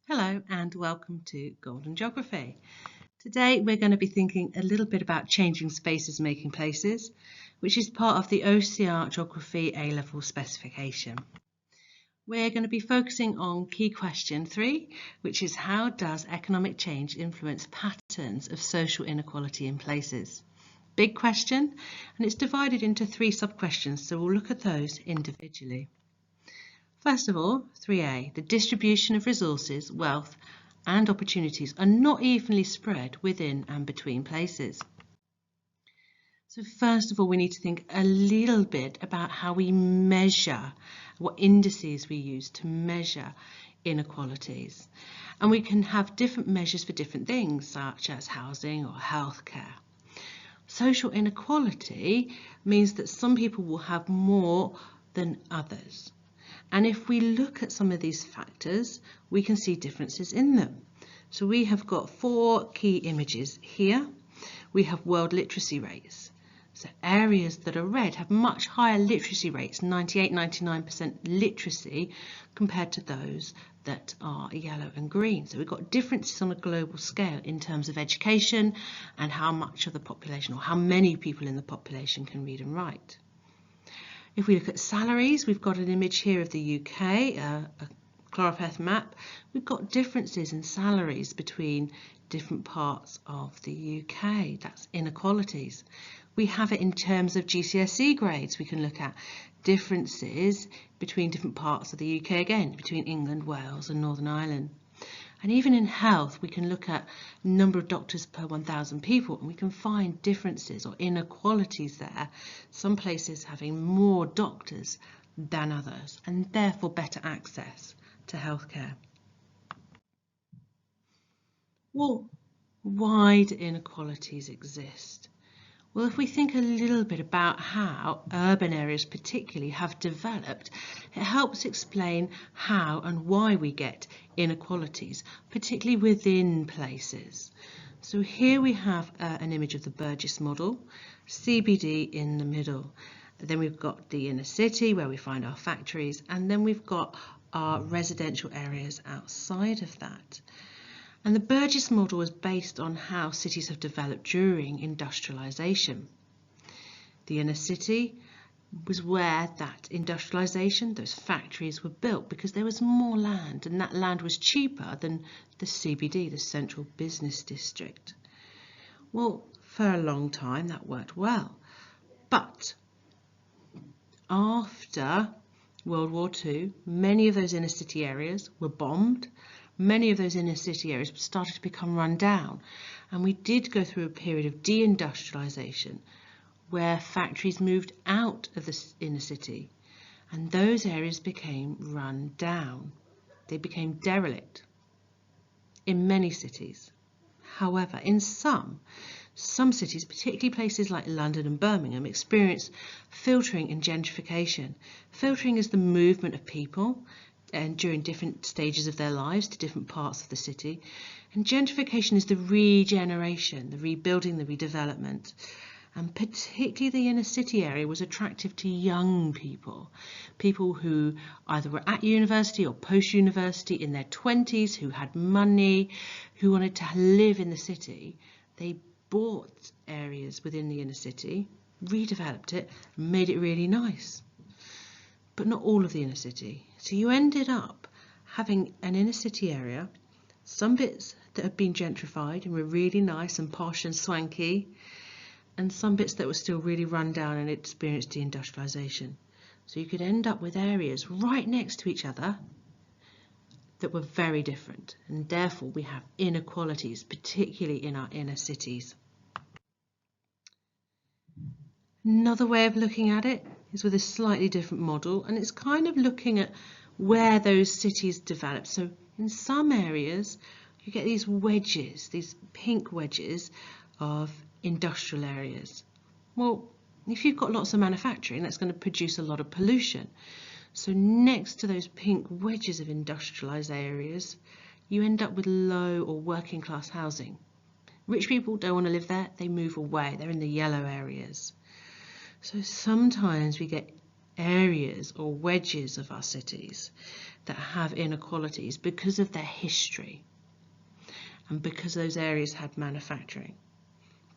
Hello and welcome to Golden Geography. Today we're going to be thinking a little bit about changing spaces making places, which is part of the OCR Geography A-level specification. We're going to be focusing on key question 3, which is how does economic change influence patterns of social inequality in places? Big question, and it's divided into 3 sub-questions, so we'll look at those individually. First of all, 3A, the distribution of resources, wealth and opportunities are not evenly spread within and between places. So first of all, we need to think a little bit about how we measure, what indices we use to measure inequalities. And we can have different measures for different things, such as housing or healthcare. Social inequality means that some people will have more than others. And if we look at some of these factors, we can see differences in them. So we have got 4 key images here. We have world literacy rates. So areas that are red have much higher literacy rates, 98–99% literacy, compared to those that are yellow and green. So we've got differences on a global scale in terms of education and how much of the population or how many people in the population can read and write. If we look at salaries, we've got an image here of the UK, a choropleth map. We've got differences in salaries between different parts of the UK. That's inequalities. We have it in terms of GCSE grades. We can look at differences between different parts of the UK again, between England, Wales and Northern Ireland. And even in health, we can look at number of doctors per 1,000 people and we can find differences or inequalities there. Some places having more doctors than others and therefore better access to healthcare. Well, why do inequalities exist? Well, if we think a little bit about how urban areas particularly have developed, it helps explain how and why we get inequalities, particularly within places. So here we have an image of the Burgess model, CBD in the middle. Then we've got the inner city where we find our factories, and then we've got our residential areas outside of that. And the Burgess model was based on how cities have developed during industrialisation. The inner city was where that industrialisation, those factories were built because there was more land and that land was cheaper than the CBD, the central business district. Well, for a long time that worked well. But after World War II, many of those inner city areas were bombed. Many of those inner city areas started to become run down, and we did go through a period of deindustrialisation where factories moved out of the inner city and those areas became run down. They became derelict in many cities. However, in some cities, particularly places like London and Birmingham, experience filtering and gentrification. Filtering is the movement of people and during different stages of their lives to different parts of the city. And gentrification is the regeneration, the rebuilding, the redevelopment. And particularly the inner city area was attractive to young people, people who either were at university or post-university in their 20s, who had money, who wanted to live in the city. They bought areas within the inner city, redeveloped it, and made it really nice. But not all of the inner city. So you ended up having an inner city area, some bits that had been gentrified and were really nice and posh and swanky, and some bits that were still really run down and experienced deindustrialisation. So you could end up with areas right next to each other that were very different, and therefore we have inequalities, particularly in our inner cities. Another way of looking at it is with a slightly different model, and it's kind of looking at where those cities develop. So in some areas you get these wedges, these pink wedges of industrial areas. Well, if you've got lots of manufacturing, that's going to produce a lot of pollution. So next to those pink wedges of industrialised areas, you end up with low or working class housing. Rich people don't want to live there, they move away, they're in the yellow areas. So sometimes we get areas or wedges of our cities that have inequalities because of their history and because those areas had manufacturing.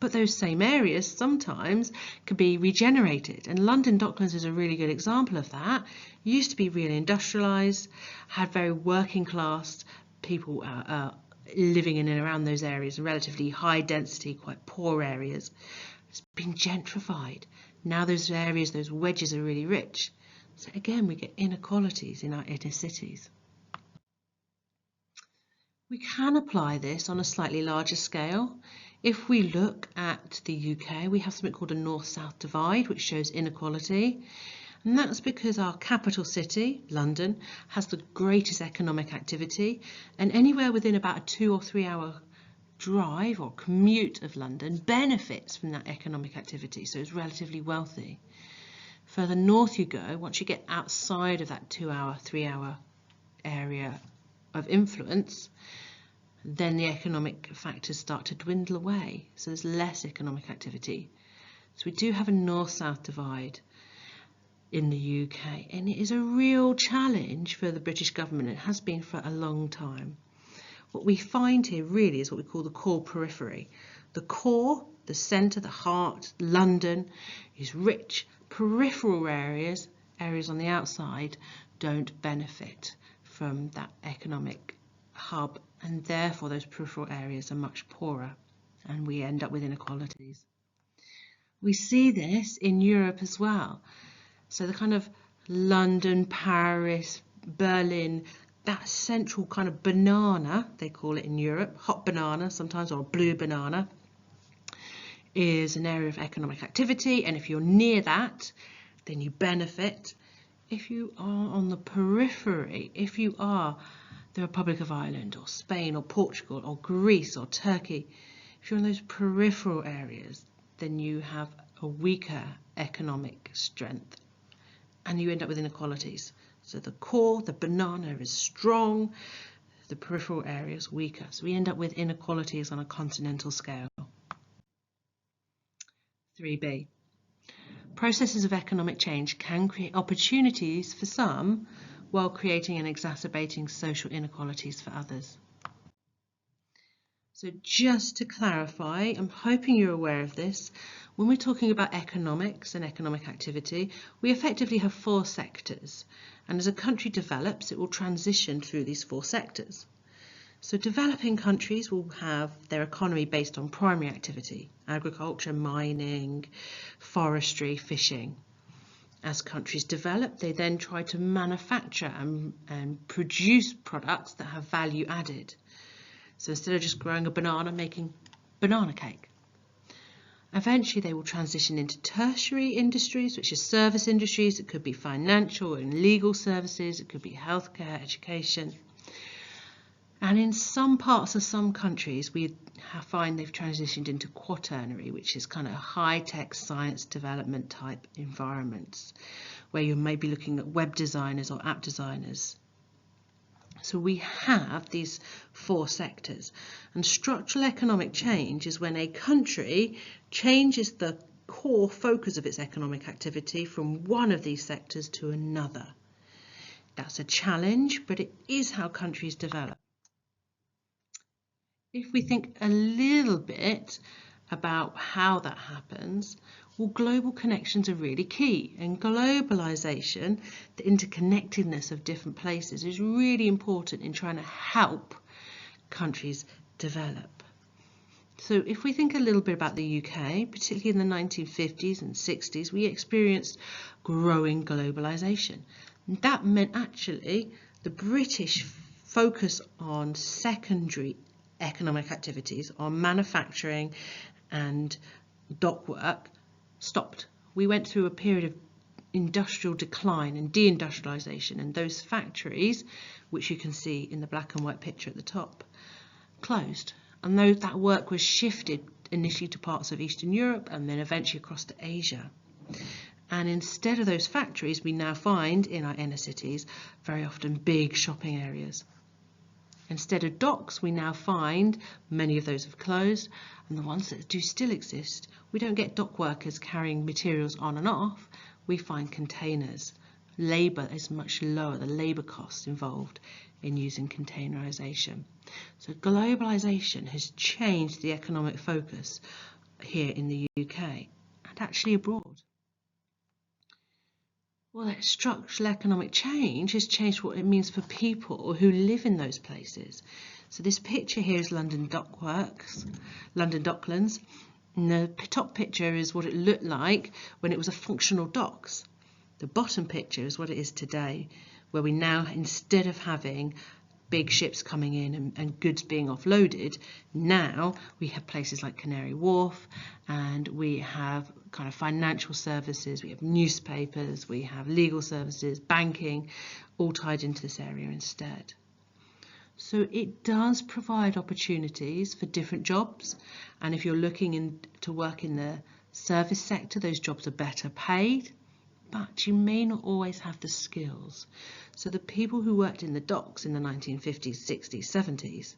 But those same areas sometimes could be regenerated, and London Docklands is a really good example of that. It used to be really industrialised, had very working class people living in and around those areas, relatively high density, quite poor areas. It's been gentrified. Now those areas, those wedges are really rich. So again, we get inequalities in our inner cities. We can apply this on a slightly larger scale. If we look at the UK, we have something called a north-south divide, which shows inequality. And that's because our capital city, London, has the greatest economic activity, and anywhere within about a 2 or 3 hour drive or commute of London benefits from that economic activity, so it's relatively wealthy. Further north you go, once you get outside of that 2 hour, 3 hour area of influence, then the economic factors start to dwindle away, so there's less economic activity. So we do have a north-south divide in the UK, and it is a real challenge for the British government. It has been for a long time. What we find here really is what we call the core periphery. The core, the centre, the heart, London, is rich. Peripheral areas on the outside, don't benefit from that economic hub, and therefore those peripheral areas are much poorer, and we end up with inequalities. We see this in Europe as well. So the kind of London, Paris, Berlin, that central kind of banana, they call it in Europe, hot banana sometimes, or blue banana, is an area of economic activity, and if you're near that, then you benefit. If you are on the periphery, if you are the Republic of Ireland or Spain or Portugal or Greece or Turkey, if you're in those peripheral areas, then you have a weaker economic strength and you end up with inequalities. So the core, the banana, is strong, the peripheral area is weaker. So we end up with inequalities on a continental scale. 3b. Processes of economic change can create opportunities for some while creating and exacerbating social inequalities for others. So just to clarify, I'm hoping you're aware of this, when we're talking about economics and economic activity, we effectively have 4 sectors, and as a country develops, it will transition through these 4 sectors. So developing countries will have their economy based on primary activity, agriculture, mining, forestry, fishing. As countries develop, they then try to manufacture and produce products that have value added. So instead of just growing a banana, making banana cake. Eventually they will transition into tertiary industries, which are service industries. It could be financial and legal services, it could be healthcare, education. And in some parts of some countries, we find they've transitioned into quaternary, which is kind of high-tech science development type environments, where you may be looking at web designers or app designers. So we have these 4 sectors, and structural economic change is when a country changes the core focus of its economic activity from one of these sectors to another. That's a challenge, but it is how countries develop. If we think a little bit about how that happens, well, global connections are really key, and globalization, the interconnectedness of different places, is really important in trying to help countries develop. So if we think a little bit about the UK, particularly in the 1950s and 60s, we experienced growing globalization. And that meant actually the British focus on secondary economic activities, on manufacturing and dock work, stopped. We went through a period of industrial decline and deindustrialization, and those factories, which you can see in the black and white picture at the top, closed. And though that work was shifted initially to parts of Eastern Europe and then eventually across to Asia. And instead of those factories, we now find in our inner cities very often big shopping areas. Instead of docks, we now find many of those have closed, and the ones that do still exist, we don't get dock workers carrying materials on and off. we find containers. Labour is much lower, the labour costs involved in using containerisation. So globalisation has changed the economic focus here in the UK and actually abroad. Well, that structural economic change has changed what it means for people who live in those places. So this picture here is London Docklands. And the top picture is what it looked like when it was a functional docks. The bottom picture is what it is today, where we now, instead of having big ships coming in and goods being offloaded, now we have places like Canary Wharf, and we have kind of financial services, we have newspapers, we have legal services, banking, all tied into this area instead. So it does provide opportunities for different jobs, and if you're looking to work in the service sector, those jobs are better paid, but you may not always have the skills. So the people who worked in the docks in the 1950s, 60s, 70s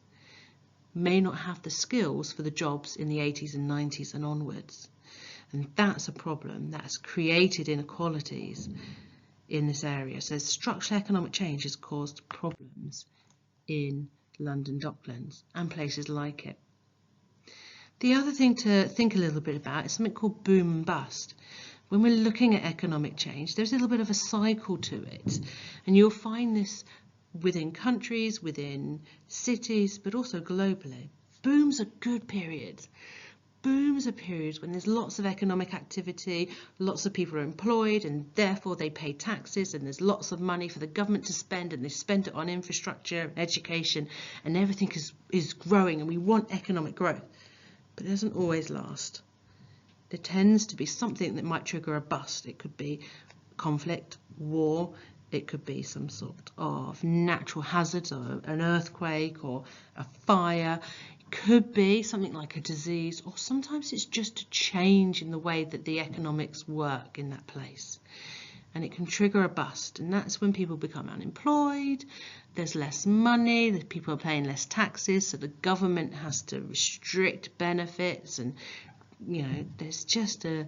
may not have the skills for the jobs in the 80s and 90s and onwards. And that's a problem. That's created inequalities in this area. So structural economic change has caused problems in London Docklands and places like it. The other thing to think a little bit about is something called boom and bust. When we're looking at economic change, there's a little bit of a cycle to it, and you'll find this within countries, within cities, but also globally. Booms are good periods. Booms are periods when there's lots of economic activity, lots of people are employed, and therefore they pay taxes, and there's lots of money for the government to spend, and they spend it on infrastructure, education, and everything is growing, and we want economic growth. But it doesn't always last. There tends to be something that might trigger a bust. It could be conflict, war, it could be some sort of natural hazards, or an earthquake, or a fire. It could be something like a disease, or sometimes it's just a change in the way that the economics work in that place. And it can trigger a bust, and that's when people become unemployed, there's less money, the people are paying less taxes, so the government has to restrict benefits, and there's just a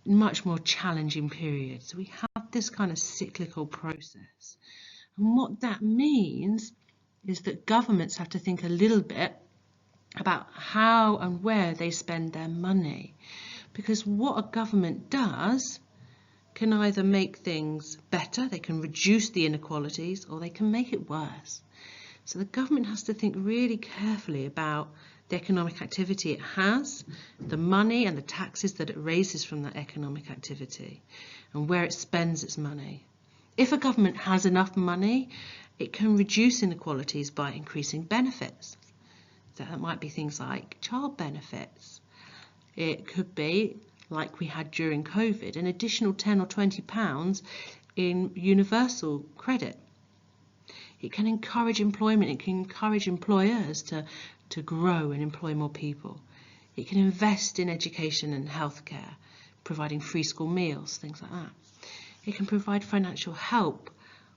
much more challenging period. So we have this kind of cyclical process. And what that means is that governments have to think a little bit about how and where they spend their money. Because what a government does can either make things better, they can reduce the inequalities, or they can make it worse. So the government has to think really carefully about the economic activity it has, the money and the taxes that it raises from that economic activity, and where it spends its money. If a government has enough money, it can reduce inequalities by increasing benefits. So that might be things like child benefits. It could be, like we had during COVID, an additional £10 or £20 in universal credit. It can encourage employment, it can encourage employers to grow and employ more people. It can invest in education and healthcare, providing free school meals, things like that. It can provide financial help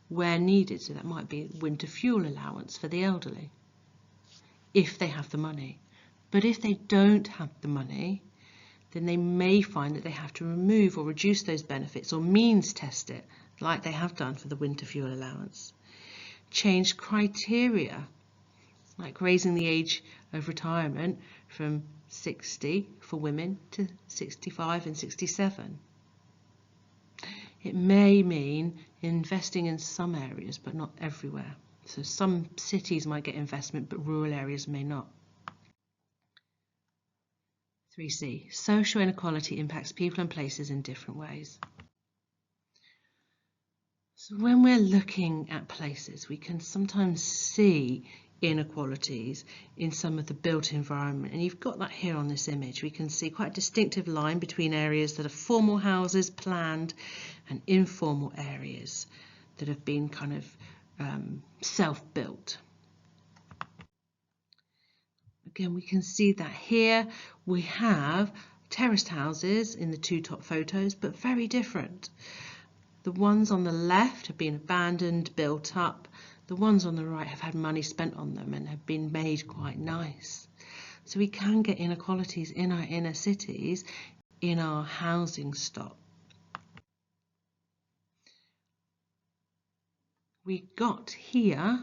where needed, so that might be winter fuel allowance for the elderly, if they have the money. But if they don't have the money, then they may find that they have to remove or reduce those benefits, or means test it, like they have done for the winter fuel allowance. Change criteria, like raising the age of retirement from 60 for women to 65 and 67. It may mean investing in some areas, but not everywhere. So some cities might get investment, but rural areas may not. 3C, social inequality impacts people and places in different ways. So when we're looking at places, we can sometimes see inequalities in some of the built environment, and you've got that here on this image. We can see quite a distinctive line between areas that are formal houses, planned, and informal areas that have been kind of self-built. Again, we can see that here we have terraced houses in the two top photos, but very different. The ones on the left have been abandoned, built up. The ones on the right have had money spent on them and have been made quite nice. So we can get inequalities in our inner cities in our housing stock. we got here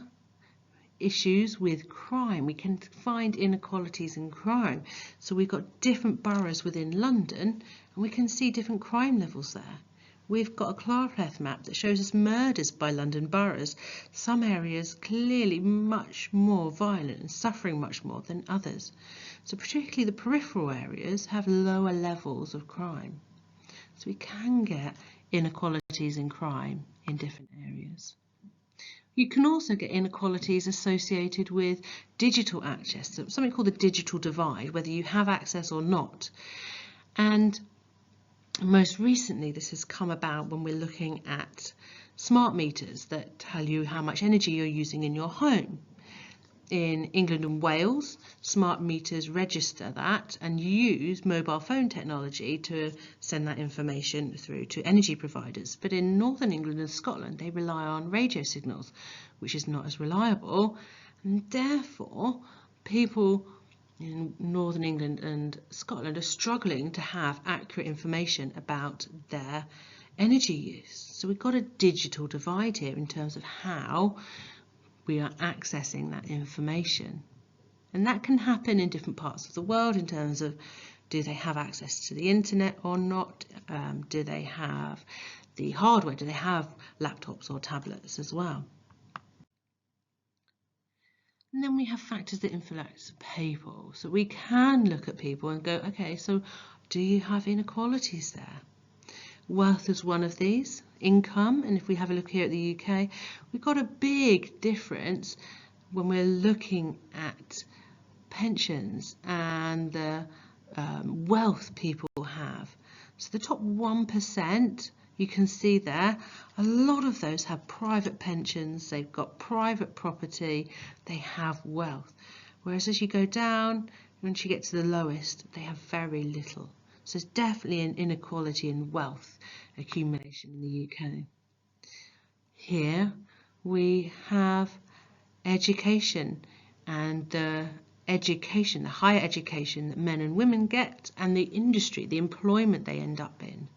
issues with crime. We can find inequalities in crime. So we've got different boroughs within London and we can see different crime levels there. We've got a Clarpleth map that shows us murders by London boroughs. Some areas clearly much more violent and suffering much more than others. So particularly the peripheral areas have lower levels of crime. So we can get inequalities in crime in different areas. You can also get inequalities associated with digital access, so something called the digital divide, whether you have access or not. And most recently, this has come about when we're looking at smart meters that tell you how much energy you're using in your home. In England and Wales, smart meters register that and use mobile phone technology to send that information through to energy providers. But in Northern England and Scotland, they rely on radio signals, which is not as reliable. And therefore, people in Northern England and Scotland are struggling to have accurate information about their energy use. So we've got a digital divide here in terms of how we are accessing that information. And that can happen in different parts of the world in terms of, do they have access to the internet or not? Do they have the hardware? Do they have laptops or tablets as well? And then we have factors that influence people. So we can look at people and go, okay, so do you have inequalities there? Wealth is one of these, income, and if we have a look here at the UK, we've got a big difference when we're looking at pensions and the wealth people have. So the top 1%, you can see there, a lot of those have private pensions, they've got private property, they have wealth. Whereas as you go down, once you get to the lowest, they have very little. So there's definitely an inequality in wealth accumulation in the UK. Here we have education and the higher education that men and women get, and the industry, the employment they end up in.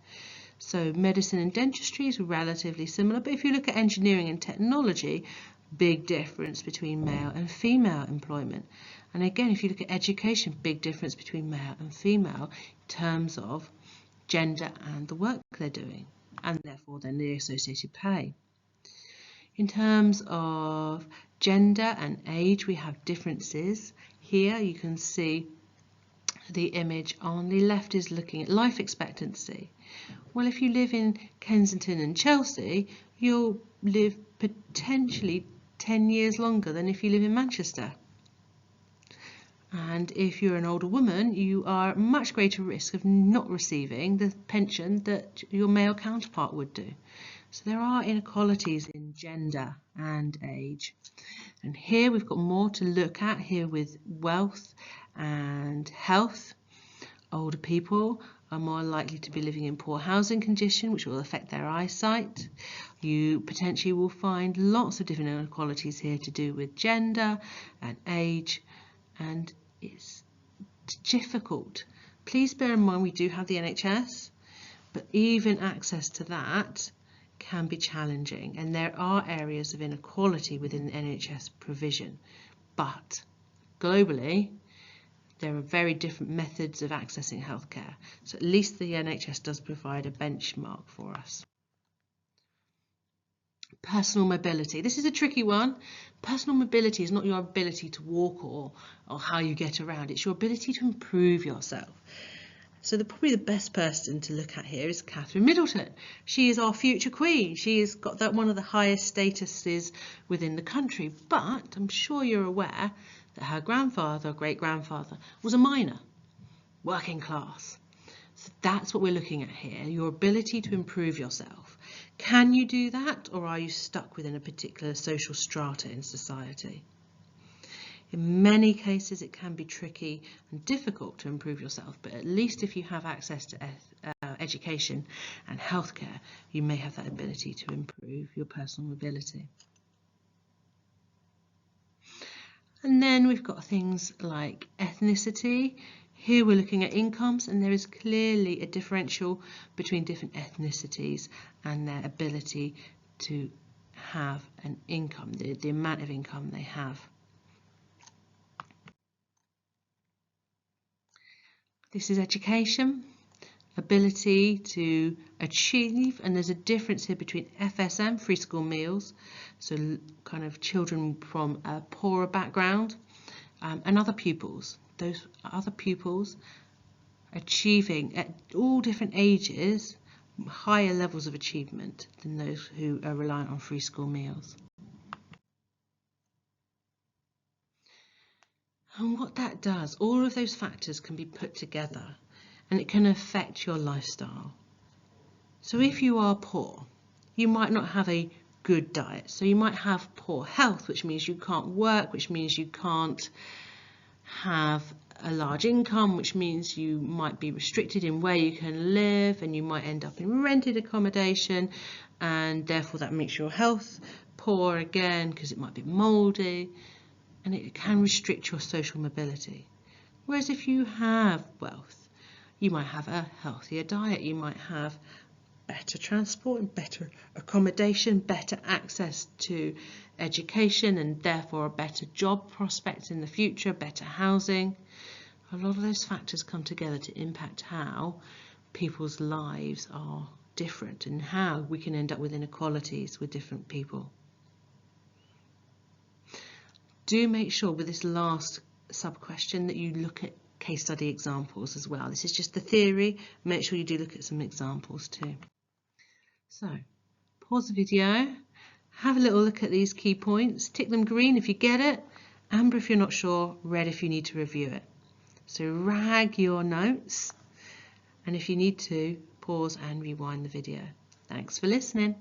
So medicine and dentistry is relatively similar, but if you look at engineering and technology, big difference between male and female employment. And again, if you look at education, big difference between male and female in terms of gender and the work they're doing, and therefore then the associated pay. In terms of gender and age, we have differences. Here you can see the image on the left is looking at life expectancy. Well, if you live in Kensington and Chelsea, you'll live potentially 10 years longer than if you live in Manchester. And if you're an older woman, you are at much greater risk of not receiving the pension that your male counterpart would do. So there are inequalities in gender and age. And here we've got more to look at here with wealth and health. Older people are more likely to be living in poor housing condition, which will affect their eyesight. You potentially will find lots of different inequalities here to do with gender and age, and it's difficult. Please bear in mind we do have the NHS, but even access to that can be challenging, and there are areas of inequality within the NHS provision. But globally, there are very different methods of accessing healthcare, so at least the NHS does provide a benchmark for us. Personal mobility. This is a tricky one. Personal mobility is not your ability to walk or how you get around. It's your ability to improve yourself. So probably the best person to look at here is Catherine Middleton. She is our future queen. She has got one of the highest statuses within the country, but I'm sure you're aware that her grandfather or great-grandfather was a miner, working class. So that's what we're looking at here, your ability to improve yourself. Can you do that, or are you stuck within a particular social strata in society? In many cases, it can be tricky and difficult to improve yourself, but at least if you have access to education and healthcare, you may have that ability to improve your personal mobility. And then we've got things like ethnicity. Here we're looking at incomes, and there is clearly a differential between different ethnicities and their ability to have an income, the amount of income they have. This is education, ability to achieve, and there's a difference here between FSM, free school meals, so kind of children from a poorer background, and other pupils. Those other pupils achieving at all different ages higher levels of achievement than those who are reliant on free school meals. And what that does, all of those factors can be put together and it can affect your lifestyle. So if you are poor, you might not have a good diet. So you might have poor health, which means you can't work, which means you can't have a large income, which means you might be restricted in where you can live, and you might end up in rented accommodation, and therefore that makes your health poor again because it might be mouldy, and it can restrict your social mobility. Whereas if you have wealth, you might have a healthier diet, you might have better transport and better accommodation, better access to education, and therefore a better job prospects in the future, better housing. A lot of those factors come together to impact how people's lives are different and how we can end up with inequalities with different people. Do make sure with this last sub-question that you look at case study examples as well. This is just the theory. Make sure you do look at some examples too. So, pause the video, have a little look at these key points, tick them green if you get it, amber if you're not sure, red if you need to review it. So rag your notes, and if you need to, pause and rewind the video. Thanks for listening.